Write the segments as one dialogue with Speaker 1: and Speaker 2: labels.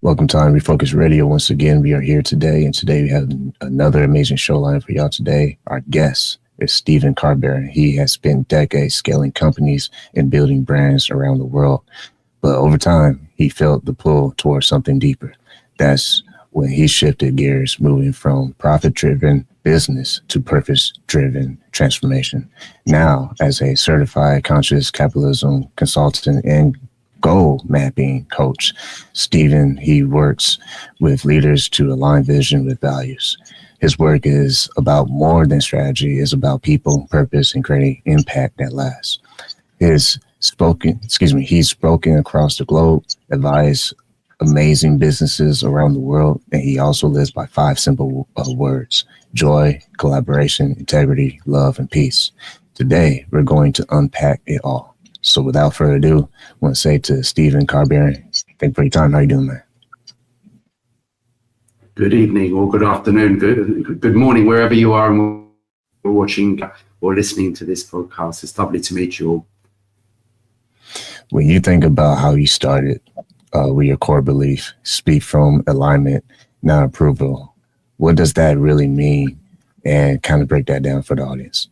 Speaker 1: Welcome to I Am Refocused Radio. Once again, we are here today, and today we have another amazing show line for y'all today. Our guest is Stephen Karbaron. He has spent decades scaling companies and building brands around the world, but over time, he felt the pull towards something deeper. That's when he shifted gears, moving from profit-driven business to purpose-driven transformation. Now, as a certified conscious capitalism consultant and goal mapping coach, Stephen, he works with leaders to align vision with values. His work is about more than strategy. It's about people, purpose, and creating impact that lasts. He's spoken across the globe, advised amazing businesses around the world, and he also lives by 5 simple words: joy, collaboration, integrity, love, and peace. Today, we're going to unpack it all. So without further ado, I want to say to Stephen Karbaron, thank you for your time. How you doing, man?
Speaker 2: Good evening or good afternoon, good morning, wherever you are and we're watching or listening to this podcast. It's lovely to meet you all.
Speaker 1: When you think about how you started with your core belief, speak from alignment, not approval, what does that really mean? And kind of break that down for the audience.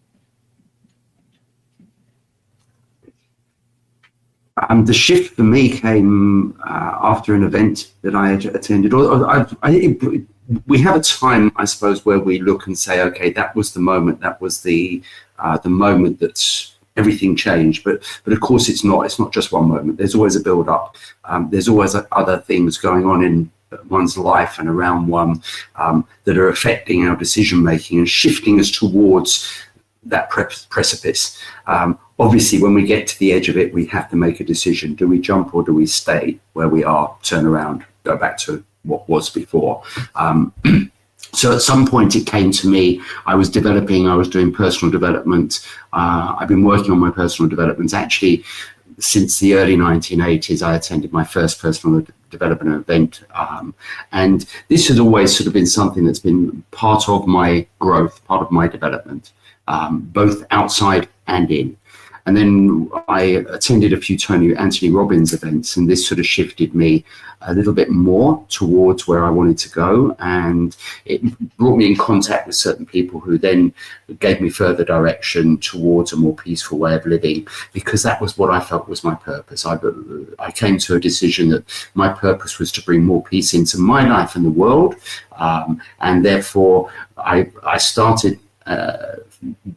Speaker 2: The shift for me came after an event that I had attended. We have a time, I suppose, where we look and say, okay, that was the moment. That was the moment that everything changed. But of course, it's not. It's not just one moment. There's always a build up. There's always other things going on in one's life and around one that are affecting our decision making and shifting us towards that precipice. Obviously, when we get to the edge of it, we have to make a decision. Do we jump or do we stay where we are, turn around, go back to what was before? So at some point it came to me, I was doing personal development. I've been working on my personal development. Actually, since the early 1980s, I attended my first personal development event. And this has always sort of been something that's been part of my growth, part of my development, both outside and in. And then I attended a few Tony Anthony Robbins events, and this sort of shifted me a little bit more towards where I wanted to go. And it brought me in contact with certain people who then gave me further direction towards a more peaceful way of living, because that was what I felt was my purpose. I came to a decision that my purpose was to bring more peace into my life and the world. And therefore, I started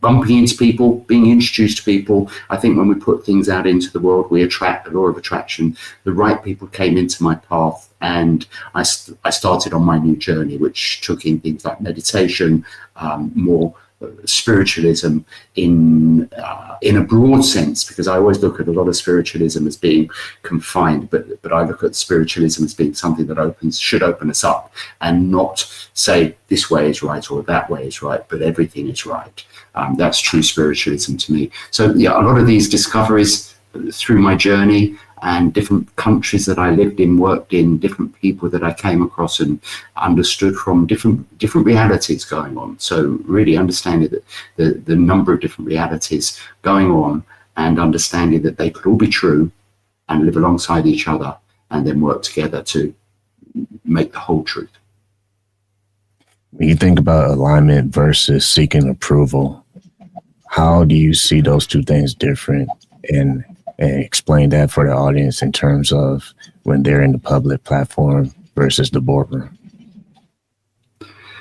Speaker 2: bumping into people, being introduced to people. I think when we put things out into the world, we attract the law of attraction. The right people came into my path, and I started on my new journey, which took in things like meditation, more spiritualism in a broad sense, because I always look at a lot of spiritualism as being confined, but I look at spiritualism as being something that should open us up and not say this way is right or that way is right, but everything is right. That's true spiritualism to me. So yeah, a lot of these discoveries through my journey and different countries that I lived in, worked in, different people that I came across and understood from different realities going on. So really understanding that the number of different realities going on and understanding that they could all be true and live alongside each other and then work together to make the whole truth.
Speaker 1: When you think about alignment versus seeking approval, how do you see those two things different, and explain that for the audience in terms of when they're in the public platform versus the boardroom?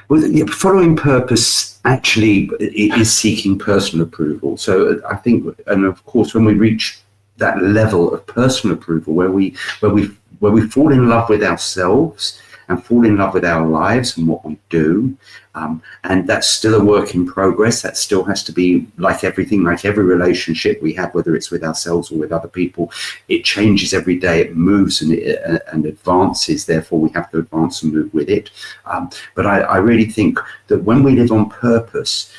Speaker 2: Well, yeah, following purpose actually is seeking personal approval. So I think, and of course, when we reach that level of personal approval, where we fall in love with ourselves and fall in love with our lives and what we do, and that's still a work in progress. That still has to be like everything, like every relationship we have, whether it's with ourselves or with other people. It changes every day. It moves and advances. Therefore, we have to advance and move with it. But I really think that when we live on purpose,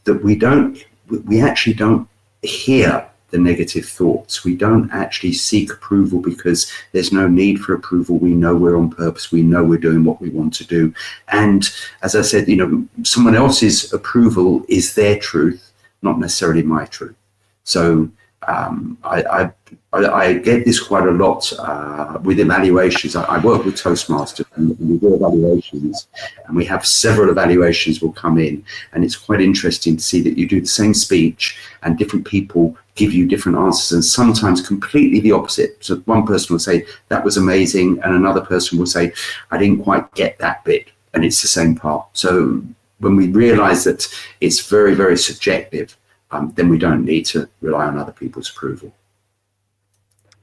Speaker 2: that we actually don't hear the negative thoughts. We don't actually seek approval because there's no need for approval. We know we're on purpose. We know we're doing what we want to do. And as I said, someone else's approval is their truth, not necessarily my truth. So I I get this quite a lot with evaluations. I work with Toastmasters, and we do evaluations, and we have several evaluations will come in, and it's quite interesting to see that you do the same speech and different people give you different answers, and sometimes completely the opposite. So one person will say, that was amazing, and another person will say, I didn't quite get that bit, and it's the same part. So when we realize that it's very, very subjective, then we don't need to rely on other people's approval.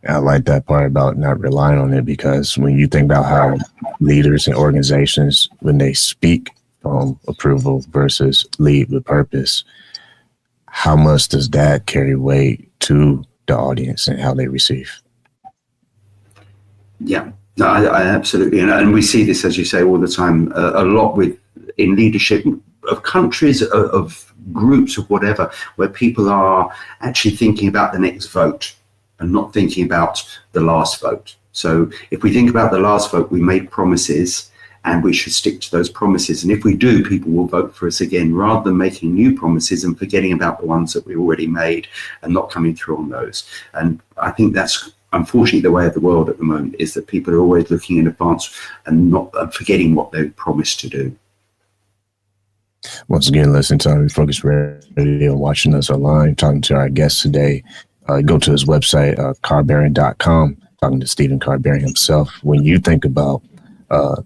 Speaker 1: I like that part about not relying on it, because when you think about how leaders and organizations, when they speak from approval versus lead with purpose, how much does that carry weight to the audience and how they receive?
Speaker 2: Yeah, no, I absolutely. And we see this, as you say, all the time, a lot in leadership of countries, of groups, of whatever, where people are actually thinking about the next vote and not thinking about the last vote. So if we think about the last vote, we made promises and we should stick to those promises. And if we do, people will vote for us again, rather than making new promises and forgetting about the ones that we already made and not coming through on those. And I think that's unfortunately the way of the world at the moment, is that people are always looking in advance and not forgetting what they promised to do.
Speaker 1: Once again, listen to I Am Refocused Radio, watching us online, talking to our guest today. Go to his website, Karbaron.com, talking to Stephen Karbaron himself. When you think about a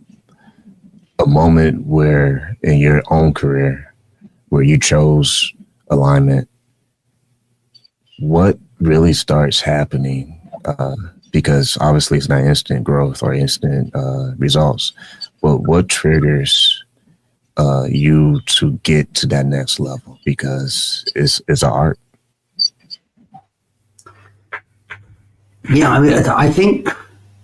Speaker 1: moment where in your own career where you chose alignment, what really starts happening? Because obviously it's not instant growth or instant results, but what triggers you to get to that next level? Because it's an art.
Speaker 2: Yeah, I mean, I think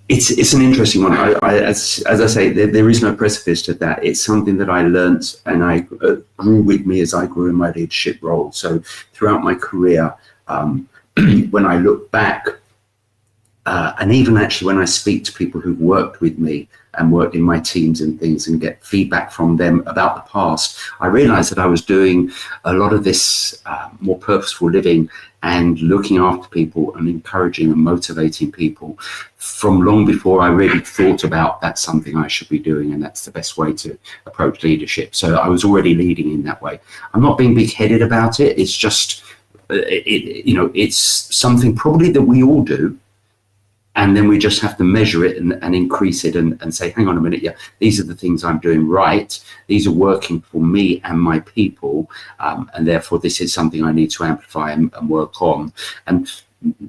Speaker 2: it's an interesting one. As I say, there is no precipice to that. It's something that I learned and I grew with me as I grew in my leadership role. So throughout my career, when I look back, and even actually when I speak to people who've worked with me and worked in my teams and things and get feedback from them about the past, I realized that I was doing a lot of this more purposeful living and looking after people and encouraging and motivating people from long before I really thought about that's something I should be doing and that's the best way to approach leadership. So I was already leading in that way. I'm not being big-headed about it. It's just, it's something probably that we all do. And then we just have to measure it and increase it and say, hang on a minute, yeah, these are the things I'm doing right. These are working for me and my people. And therefore, this is something I need to amplify and work on. And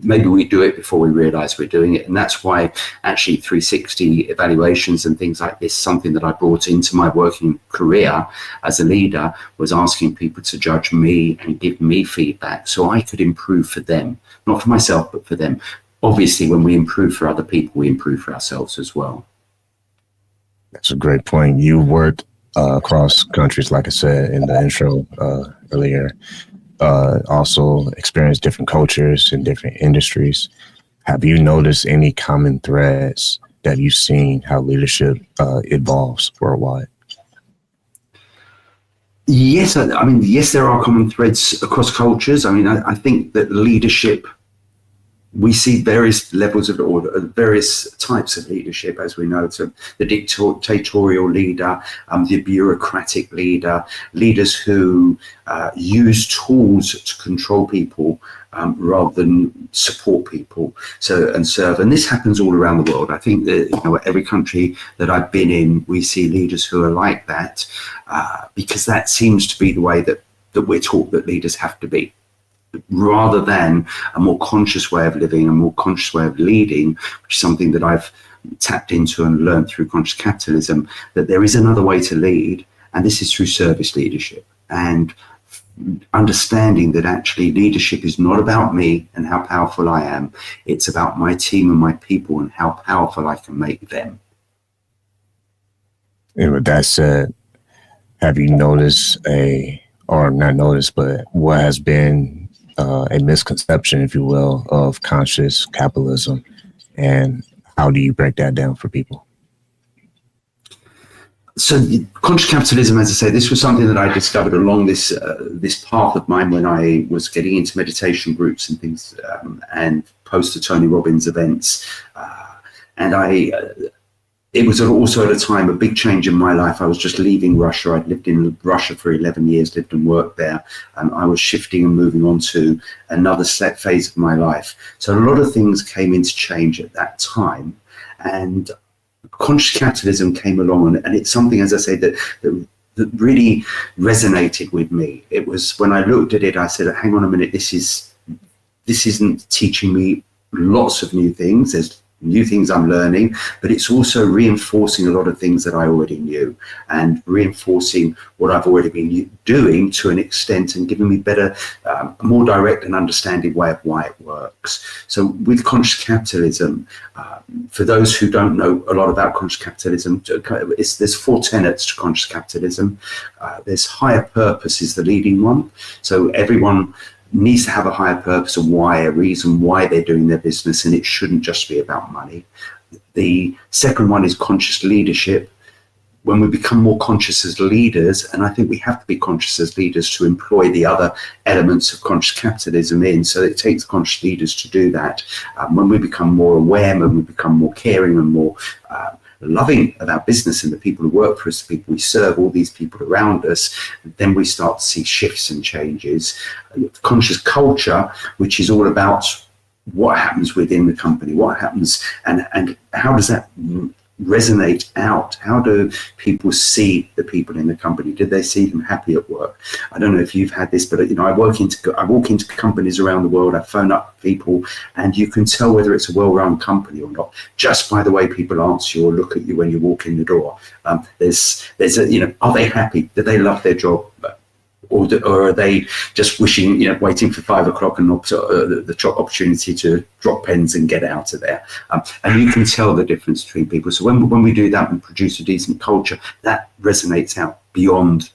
Speaker 2: maybe we do it before we realize we're doing it. And that's why actually 360 evaluations and things like this, something that I brought into my working career as a leader, was asking people to judge me and give me feedback so I could improve for them, not for myself, but for them. Obviously, when we improve for other people, we improve for ourselves as well.
Speaker 1: That's a great point. You worked across countries, like I said in the intro earlier, also experienced different cultures and different industries. Have you noticed any common threads that you've seen how leadership evolves worldwide?
Speaker 2: Yes, I mean, yes, there are common threads across cultures. I mean, I think that leadership, we see various levels of order, various types of leadership, as we know. So the dictatorial leader, the bureaucratic leader, leaders who use tools to control people rather than support people and serve. And this happens all around the world. I think that every country that I've been in, we see leaders who are like that because that seems to be the way that we're taught that leaders have to be, rather than a more conscious way of living, a more conscious way of leading, which is something that I've tapped into and learned through conscious capitalism, that there is another way to lead, and this is through service leadership and understanding that actually leadership is not about me and how powerful I am. It's about my team and my people and how powerful I can make them.
Speaker 1: And with that said, have you noticed or not noticed, but what has been a misconception, if you will, of conscious capitalism, and how do you break that down for people?
Speaker 2: So conscious capitalism, as I say, this was something that I discovered along this path of mine when I was getting into meditation groups and things, and post to Tony Robbins events. And it was also at a time, a big change in my life. I was just leaving Russia. I'd lived in Russia for 11 years, lived and worked there. I was shifting and moving on to another phase of my life. So a lot of things came into change at that time. And conscious capitalism came along, and it's something, as I say, that really resonated with me. It was when I looked at it, I said, hang on a minute, this isn't teaching me lots of new things. There's new things I'm learning, but it's also reinforcing a lot of things that I already knew, and reinforcing what I've already been doing to an extent, and giving me better, more direct and understanding way of why it works. So with conscious capitalism, for those who don't know a lot about conscious capitalism, there's 4 tenets to conscious capitalism. There's higher purpose is the leading one. So everyone needs to have a higher purpose, a reason why they're doing their business, and it shouldn't just be about money. The second one is conscious leadership. When we become more conscious as leaders, and I think we have to be conscious as leaders to employ the other elements of conscious capitalism in, so it takes conscious leaders to do that. When we become more aware, when we become more caring and more loving about business and the people who work for us, the people we serve, all these people around us, then we start to see shifts and changes. Conscious culture, which is all about what happens within the company, what happens, and how does that resonate out? How do people see the people in the company? Do they see them happy at work? I don't know if you've had this, but I walk into companies around the world. I phone up people, and you can tell whether it's a well-run company or not just by the way people answer you or look at you when you walk in the door. There's are they happy? Do they love their job? Or are they just wishing, waiting for 5 o'clock and the opportunity to drop pens and get out of there? And you can tell the difference between people. So when we do that and produce a decent culture, that resonates out beyond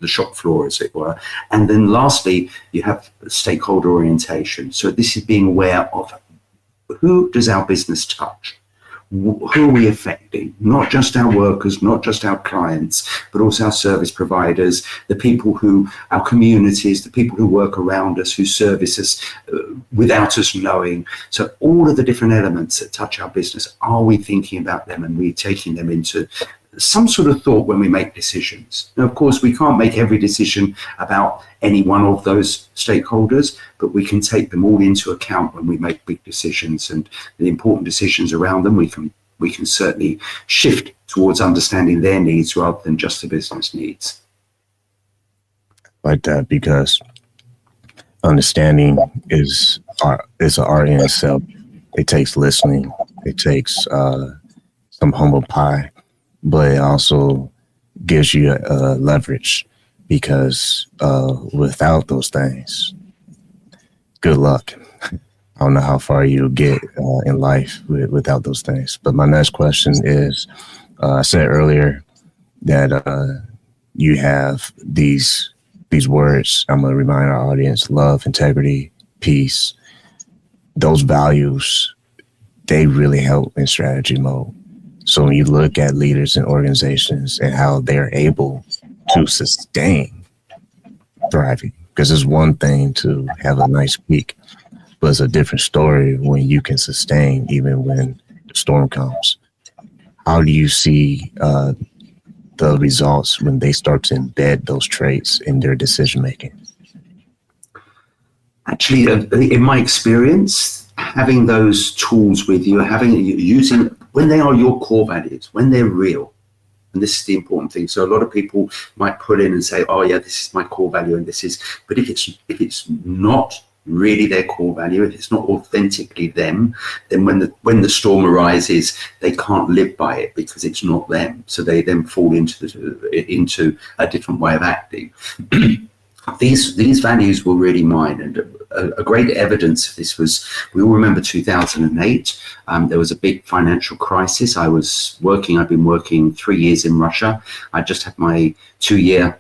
Speaker 2: the shop floor, as it were. And then lastly, you have stakeholder orientation. So this is being aware of who does our business touch? Who are we affecting? Not just our workers, not just our clients, but also our service providers, the people our communities, the people who work around us, who service us without us knowing. So all of the different elements that touch our business, are we thinking about them, and we taking them into some sort of thought when we make decisions? Now, of course, we can't make every decision about any one of those stakeholders, but we can take them all into account when we make big decisions, and the important decisions around them, we can certainly shift towards understanding their needs rather than just the business needs.
Speaker 1: Like that, because understanding is an art in itself. It takes listening. It takes some humble pie, but it also gives you leverage, because without those things, good luck. I don't know how far you'll get in life without those things. But my next question is, I said earlier that you have these words. I'm going to remind our audience: love, integrity, peace. Those values, they really help in strategy mode. So when you look at leaders and organizations and how they're able to sustain thriving, because it's one thing to have a nice peak, but it's a different story when you can sustain even when the storm comes. How do you see the results when they start to embed those traits in their decision making?
Speaker 2: Actually, in my experience, having those tools with you, using when they are your core values, when they're real, and this is the important thing. So a lot of people might put in and say, "Oh yeah, this is my core value," and this is. But if it's not really their core value, if it's not authentically them, then when the storm arises, they can't live by it because it's not them. So they then fall into a different way of acting. These values were really mine, and a great evidence of this was, we all remember 2008. There was a big financial crisis. I'd been working 3 years in Russia. I just had my 2-year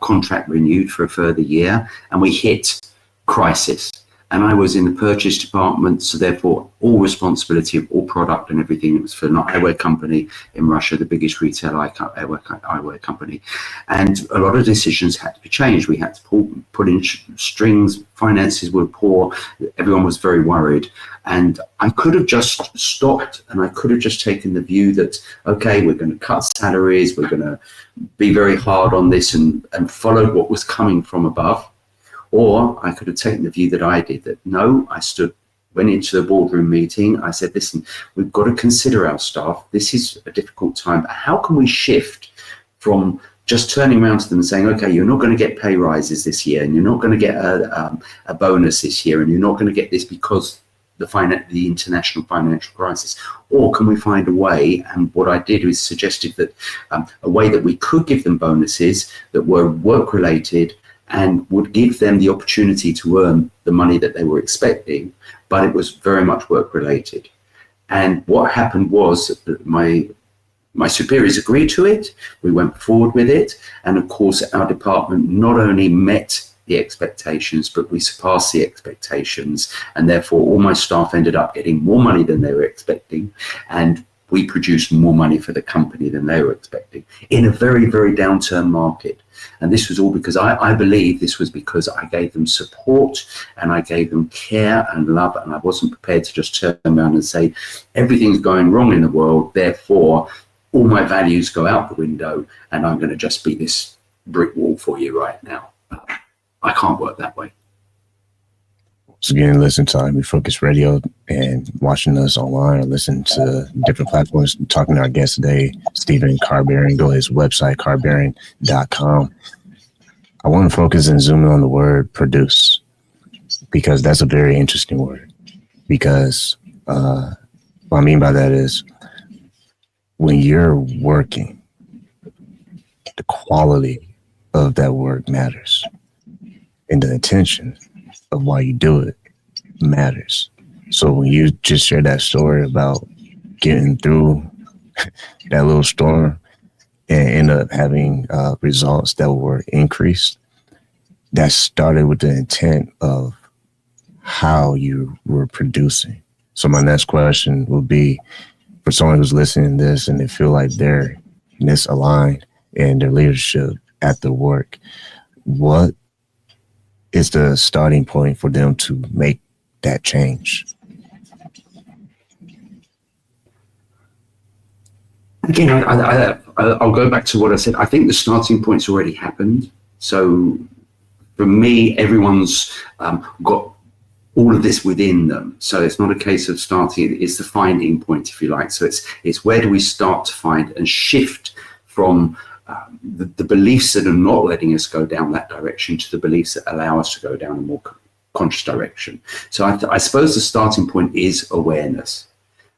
Speaker 2: contract renewed for a further year, and we hit crisis. And I was in the purchase department, so therefore all responsibility of all product and everything. It was for an eyewear company in Russia, the biggest retail eyewear company. And a lot of decisions had to be changed. We had to put in strings, finances were poor, everyone was very worried. And I could have just stopped, and I could have just taken the view that, okay, we're going to cut salaries, we're going to be very hard on this, and followed what was coming from above. Or I could have taken the view that I did, that no, went into the boardroom meeting. I said, listen, we've got to consider our staff. This is a difficult time. How can we shift from just turning around to them and saying, okay, you're not going to get pay rises this year, and you're not going to get a bonus this year, and you're not going to get this because the international financial crisis? Or can we find a way? And what I did was suggested that a way that we could give them bonuses that were work related and would give them the opportunity to earn the money that they were expecting, but it was very much work related. And what happened was that my superiors agreed to it. We went forward with it. And of course, our department not only met the expectations, but we surpassed the expectations. And therefore, all my staff ended up getting more money than they were expecting. And we produced more money for the company than they were expecting in a very, very downturn market. And this was all because I believe this was because I gave them support and I gave them care and love. And I wasn't prepared to just turn around and say, everything's going wrong in the world, therefore all my values go out the window and I'm going to just be this brick wall for you right now. I can't work that way.
Speaker 1: So again, listen to I Am Refocused Radio, and watching us online or listen to different platforms. Talking to our guest today, Stephen Karbaron. Go to his website, karbaron.com. I want to focus and zoom in on the word produce, because that's a very interesting word. Because what I mean by that is, when you're working, the quality of that work matters, and the intention of why you do it matters. So when you just share that story about getting through that little storm and end up having results that were increased, that started with the intent of how you were producing. So my next question would be, for someone who's listening to this and they feel like they're misaligned in their leadership at the work, what is the starting point for them to make that change?
Speaker 2: Again, I'll go back to what I said. I think the starting point's already happened. So for me, everyone's got all of this within them. So it's not a case of starting, it's the finding point, if you like. So it's where do we start to find and shift from the beliefs that are not letting us go down that direction to the beliefs that allow us to go down a more conscious direction. So I suppose the starting point is awareness.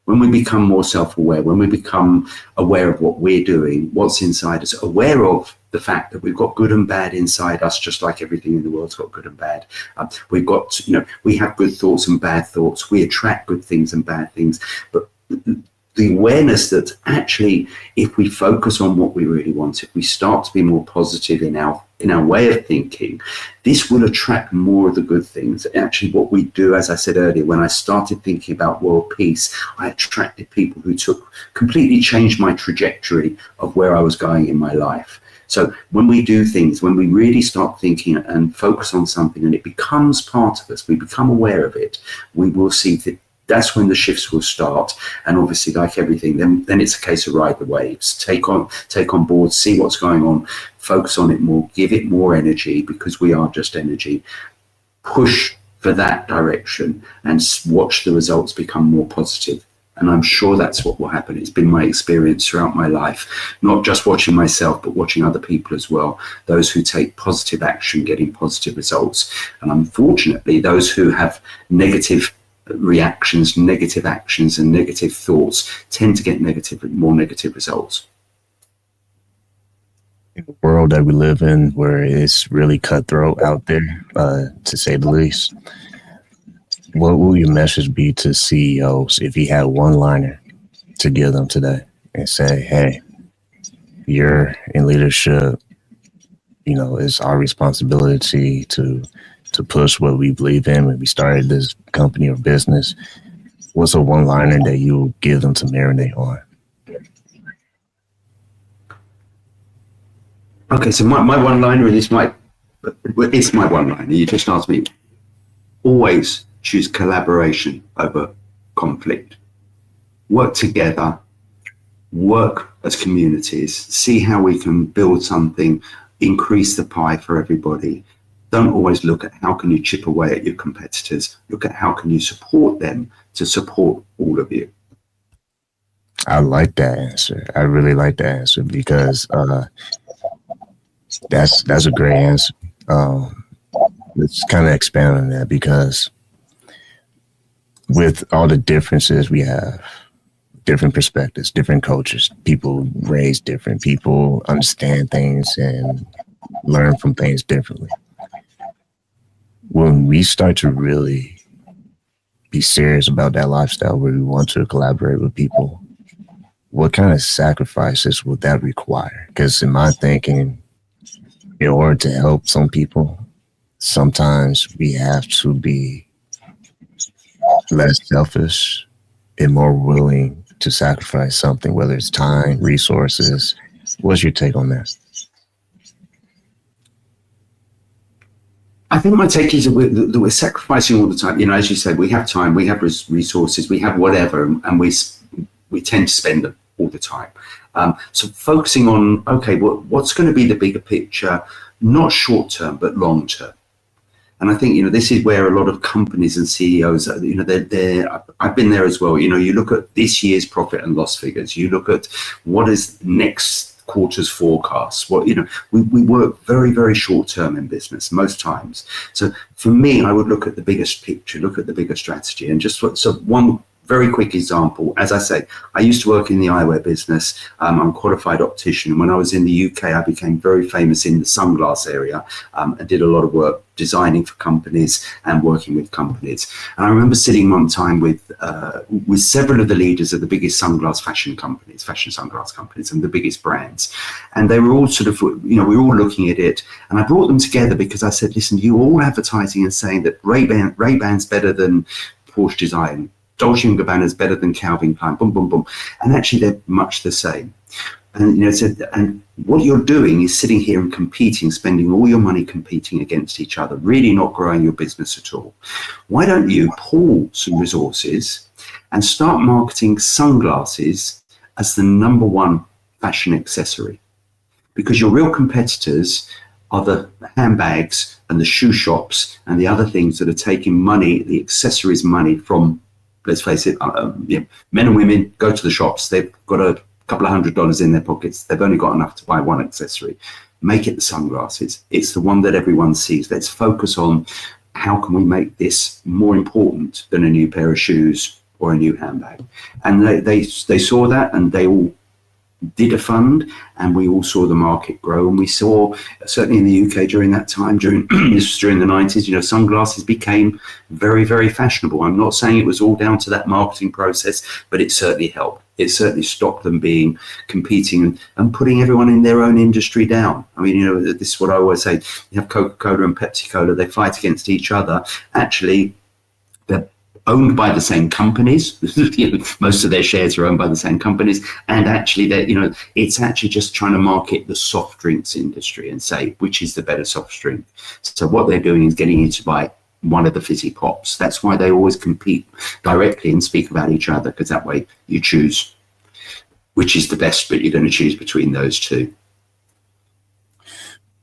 Speaker 2: When we become more self-aware, when we become aware of what we're doing, what's inside us, aware of the fact that we've got good and bad inside us, just like everything in the world's got good and bad. We've got, we have good thoughts and bad thoughts. We attract good things and bad things. But the awareness that actually, if we focus on what we really want, if we start to be more positive in our way of thinking, this will attract more of the good things. Actually, what we do, as I said earlier, when I started thinking about world peace, I attracted people who completely changed my trajectory of where I was going in my life. So when we do things, when we really start thinking and focus on something and it becomes part of us, we become aware of it, we will see that that's when the shifts will start. And obviously, like everything, then it's a case of ride the waves, take on board, see what's going on, focus on it more, give it more energy, because we are just energy, push for that direction and watch the results become more positive. And I'm sure that's what will happen. It's been my experience throughout my life, not just watching myself, but watching other people as well. Those who take positive action, getting positive results. And unfortunately, those who have negative reactions, negative actions and negative thoughts tend to get more negative results.
Speaker 1: In the world that we live in, where it's really cutthroat out there, to say the least, what will your message be to CEOs if you had one liner to give them today and say, hey, you're in leadership, it's our responsibility to push what we believe in when we started this company or business? What's a one-liner that you give them to marinate on?
Speaker 2: Okay, so my one-liner, and it's my one-liner. You just asked me, always choose collaboration over conflict. Work together, work as communities, see how we can build something, increase the pie for everybody. Don't always look at how can you chip away at your competitors. Look at how can you support them to support all of you.
Speaker 1: I like that answer. I really like that answer because that's a great answer. Let's kind of expand on that, because with all the differences we have, different perspectives, different cultures, people raised different, people understand things and learn from things differently. When we start to really be serious about that lifestyle where we want to collaborate with people, what kind of sacrifices would that require? Because in my thinking, in order to help some people, sometimes we have to be less selfish and more willing to sacrifice something, whether it's time, resources. What's your take on that?
Speaker 2: I think my take is that we're sacrificing all the time. You know, as you said, we have time, we have resources, we have whatever, and we tend to spend them all the time. So focusing on, okay, what's going to be the bigger picture, not short term, but long term. And I think, you know, this is where a lot of companies and CEOs, you know, I've been there as well. You know, you look at this year's profit and loss figures, you look at what is next quarter's forecasts. What, you know, we work very, very short term in business most times. So for me, I would look at the biggest picture, look at the bigger strategy. And just so one very quick example, as I say, I used to work in the eyewear business. I'm a qualified optician. And when I was in the UK, I became very famous in the sunglass area. I did a lot of work designing for companies and working with companies. And I remember sitting one time with several of the leaders of the biggest fashion sunglass companies and the biggest brands. And they were all sort of, you know, we were all looking at it. And I brought them together because I said, listen, you're all advertising and saying that Ray-Ban's better than Porsche Design, Dolce & Gabbana is better than Calvin Klein, boom, boom, boom. And actually they're much the same. And, you know, and what you're doing is sitting here and competing, spending all your money competing against each other, really not growing your business at all. Why don't you pool some resources and start marketing sunglasses as the number one fashion accessory? Because your real competitors are the handbags and the shoe shops and the other things that are taking money, the accessories money from, let's face it, you know, men and women go to the shops. They've got a couple of $100 in their pockets. They've only got enough to buy one accessory. Make it the sunglasses. It's the one that everyone sees. Let's focus on how can we make this more important than a new pair of shoes or a new handbag. And they saw that, and they all did a fund, and we all saw the market grow. And we saw, certainly in the UK during that time, during the 90s, you know, sunglasses became very, very fashionable. I'm not saying it was all down to that marketing process, but it certainly helped. It certainly stopped them competing and putting everyone in their own industry down. I mean, you know, this is what I always say. You have Coca-Cola and Pepsi-Cola, they fight against each other. Actually, they're owned by the same companies. You know, most of their shares are owned by the same companies. And actually, you know, it's actually just trying to market the soft drinks industry and say, which is the better soft drink? So what they're doing is getting you to buy one of the fizzy pops. That's why they always compete directly and speak about each other, because that way you choose which is the best, but you're going to choose between those two.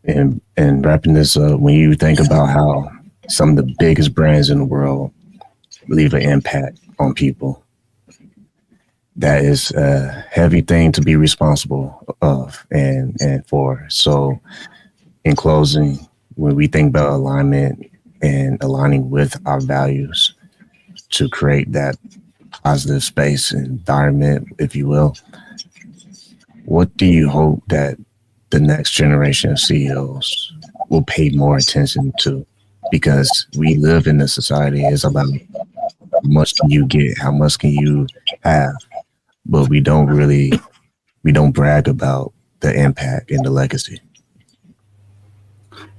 Speaker 1: And wrapping this up, when you think about how some of the biggest brands in the world leave an impact on people, that is a heavy thing to be responsible of and for. So in closing, when we think about alignment and aligning with our values to create that positive space and environment, if you will, what do you hope that the next generation of CEOs will pay more attention to? Because we live in a society, it's about how much can you get, how much can you have, but we don't brag about the impact and the legacy.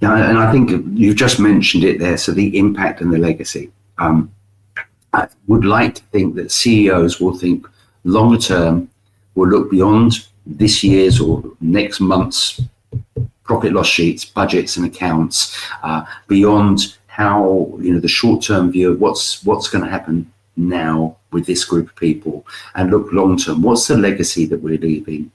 Speaker 2: Yeah, and I think you just mentioned it there. So the impact and the legacy. I would like to think that CEOs will think longer term, will look beyond this year's or next month's profit loss sheets, budgets and accounts, beyond how, the short-term view of what's going to happen now with this group of people, and look long-term. What's the legacy that we're leaving?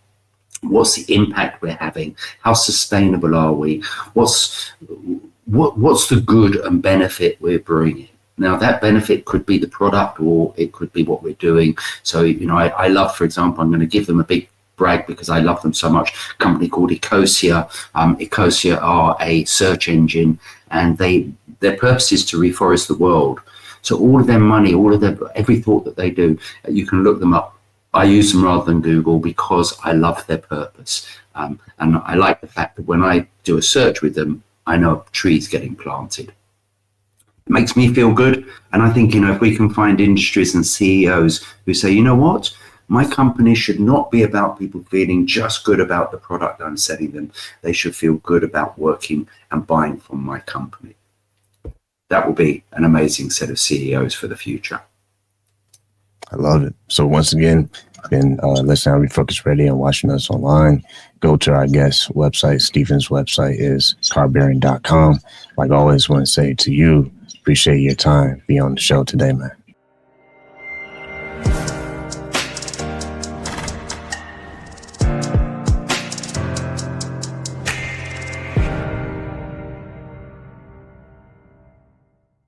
Speaker 2: What's the impact we're having? How sustainable are we? What's the good and benefit we're bringing? Now, that benefit could be the product, or it could be what we're doing. So, I love, for example, I'm going to give them a big brag because I love them so much, a company called Ecosia. Ecosia are a search engine, and their purpose is to reforest the world. So all of their money, every thought that they do, you can look them up. I use them rather than Google because I love their purpose. And I like the fact that when I do a search with them, I know trees getting planted. It makes me feel good. And I think, if we can find industries and CEOs who say, you know what, my company should not be about people feeling just good about the product I'm selling them. They should feel good about working and buying from my company. That will be an amazing set of CEOs for the future.
Speaker 1: I love it. So once again, been listening to Refocused Radio and watching us online. Go to our guest website. Stephen's website is karbaron.com. Like I always want to say to you, appreciate your time. Be on the show today, man.